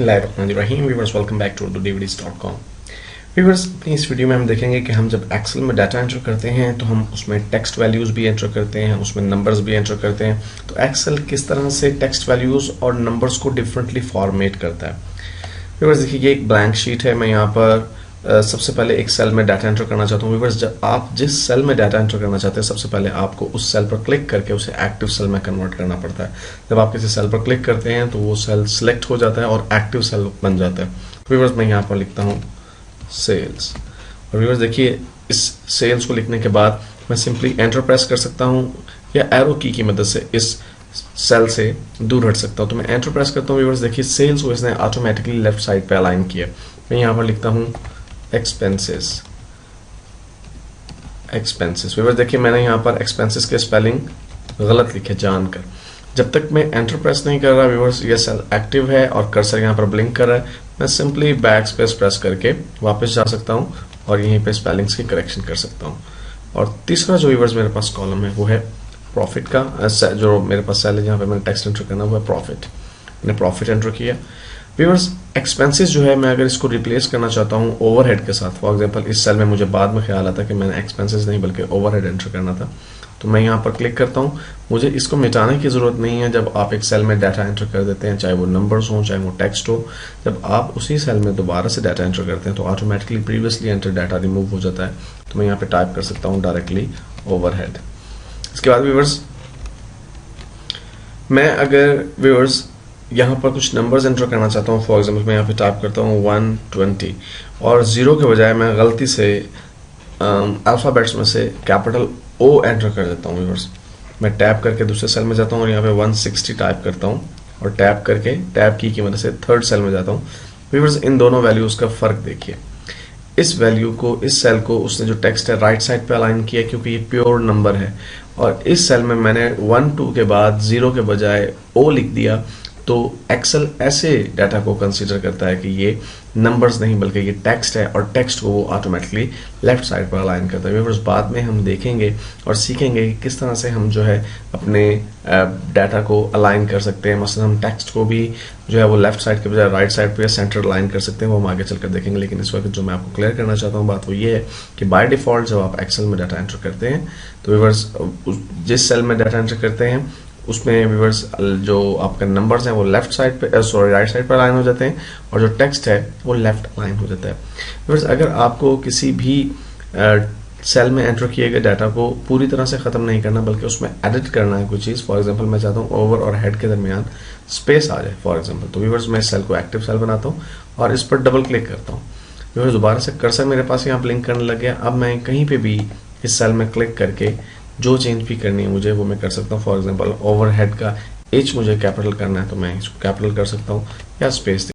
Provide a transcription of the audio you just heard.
बिस्मिल्लाहिर्रहमानिर्रहीम। Viewers, welcome back to dvds.com। Viewers, अपनी इस वीडियो में हम देखेंगे कि हम जब एक्सेल में डाटा एंटर करते हैं तो हम उसमें टेक्स्ट वैल्यूज़ भी एंटर करते हैं, उसमें नंबर्स भी एंटर करते हैं। तो एक्सेल किस तरह से टेक्स्ट वैल्यूज़ और नंबर्स को डिफरेंटली फॉर्मेट करता है। व्यूअर्स देखिए, ये एक ब्लैंक शीट है। मैं यहाँ पर सबसे पहले एक सेल में डाटा एंटर करना चाहता हूँ। व्यूअर्स, जब आप जिस सेल में डाटा एंटर करना चाहते हैं, सबसे पहले आपको उस सेल पर क्लिक करके उसे एक्टिव सेल में कन्वर्ट करना पड़ता है। जब आप किसी सेल पर क्लिक करते हैं तो वो सेल सिलेक्ट हो जाता है और एक्टिव सेल बन जाता है। व्यूअर्स, मैं यहाँ पर लिखता हूँ सेल्स, और व्यूअर्स देखिए, इस सेल्स को लिखने के बाद मैं सिंपली एंटर प्रेस कर सकता हूँ या एरो की मदद से इस सेल से दूर हट सकता हूँ। तो मैं एंटर प्रेस करता हूँ। व्यूअर्स देखिए, सेल्स को इसने ऑटोमेटिकली लेफ्ट साइड पे अलाइन किया। मैं यहाँ पर लिखता हूँ एक्सपेंसेस। व्यूअर्स देखिए, मैंने यहाँ पर एक्सपेंसेस के स्पेलिंग गलत लिखे जानकर। जब तक मैं एंटर प्रेस नहीं कर रहा व्यूअर्स, ये सेल एक्टिव है और कर्सर यहाँ पर ब्लिंक कर रहा है। मैं सिंपली बैक स्पेस प्रेस करके वापस जा सकता हूँ और यहीं पे स्पेलिंग्स की करेक्शन कर सकता हूँ। और तीसरा जो व्यूअर्स मेरे पास कॉलम है वो है प्रॉफिट का। जो मेरे पास सेल है जहाँ पे मैंने टेक्स्ट एंटर करना वो है प्रॉफिट। मैंने प्रॉफिट एंटर किया। व्यूअर्स, एक्सपेंसेस जो है, मैं अगर इसको रिप्लेस करना चाहता हूँ ओवरहेड के साथ, फॉर एग्जांपल इस सेल में मुझे बाद में ख्याल आता कि मैंने एक्सपेंसेस नहीं बल्कि ओवरहेड एंटर करना था, तो मैं यहाँ पर क्लिक करता हूँ। मुझे इसको मिटाने की ज़रूरत नहीं है। जब आप एक सेल में डाटा एंटर कर देते हैं, चाहे वो नंबर्स हो चाहे वो टेक्स्ट हो, जब आप उसी सेल में दोबारा से डाटा एंटर करते हैं तो automatically previously enter data remove हो जाता है। तो मैं यहाँ पे टाइप कर सकता हूँ डायरेक्टली ओवरहेड। इसके बाद व्यूअर्स, मैं अगर व्यूअर्स यहाँ पर कुछ नंबर्स एंटर करना चाहता हूँ, फॉर एग्जांपल मैं यहाँ पे टाइप करता हूँ 120 और 0 के बजाय मैं गलती से अल्फ़ाबेट्स में से कैपिटल O एंटर कर देता हूँ। व्यूअर्स, मैं टैप करके दूसरे सेल में जाता हूँ और यहाँ पे 160 टाइप करता हूँ और टैप करके टैप की मदद से थर्ड सेल में जाता हूँ। व्यूअर्स, इन दोनों वैल्यूज़ का फ़र्क देखिए। इस वैल्यू को, इस सेल को उसने जो टेक्स्ट है राइट साइड पे अलाइन किया क्योंकि ये प्योर नंबर है, और इस सेल में मैंने 1 2 के बाद 0 के बजाय O लिख दिया। तो एक्सेल ऐसे डाटा को कंसीडर करता है कि ये नंबर्स नहीं बल्कि ये टेक्स्ट है, और टेक्स्ट को वो ऑटोमेटिकली लेफ्ट साइड पर अलाइन करता है। व्यूअर्स, बाद में हम देखेंगे और सीखेंगे कि किस तरह से हम जो है अपने डाटा को अलाइन कर सकते हैं। मसलन हम टेक्स्ट को भी जो है वो लेफ्ट साइड के बजाय राइट साइड पर सेंटर अलाइन कर सकते हैं। वो हम आगे चलकर देखेंगे, लेकिन इस वक्त जो मैं आपको क्लियर करना चाहता हूँ बात वो ये है कि बाय डिफ़ॉल्ट जब आप एक्सेल में डाटा एंटर करते हैं तो व्यूअर्स, जिस सेल में डाटा एंटर करते हैं उसमें व्यूअर्स जो आपके नंबर्स हैं वो लेफ्ट साइड पे राइट साइड पर अलाइन हो जाते हैं, और जो टेक्स्ट है वो लेफ्ट अलाइन हो जाता है। व्यूअर्स, अगर आपको किसी भी सेल में एंटर किए गए डाटा को पूरी तरह से ख़त्म नहीं करना बल्कि उसमें एडिट करना है कोई चीज़, फॉर एग्जांपल मैं चाहता हूँ ओवर और हेड के दरमियान स्पेस आ जाए फॉर एग्जांपल, तो व्यूअर्स मैं इस सेल को एक्टिव सेल बनाता हूँ और इस पर डबल क्लिक करता हूँ। व्यूअर्स, दोबारा से कर्सर मेरे पास यहाँ ब्लिंक करने लग गया। अब मैं कहीं पर भी इस सेल में क्लिक करके जो चेंज भी करनी है मुझे वो मैं कर सकता हूँ। फॉर एग्जांपल ओवरहेड का H मुझे कैपिटल करना है तो मैं इसको कैपिटल कर सकता हूँ या स्पेस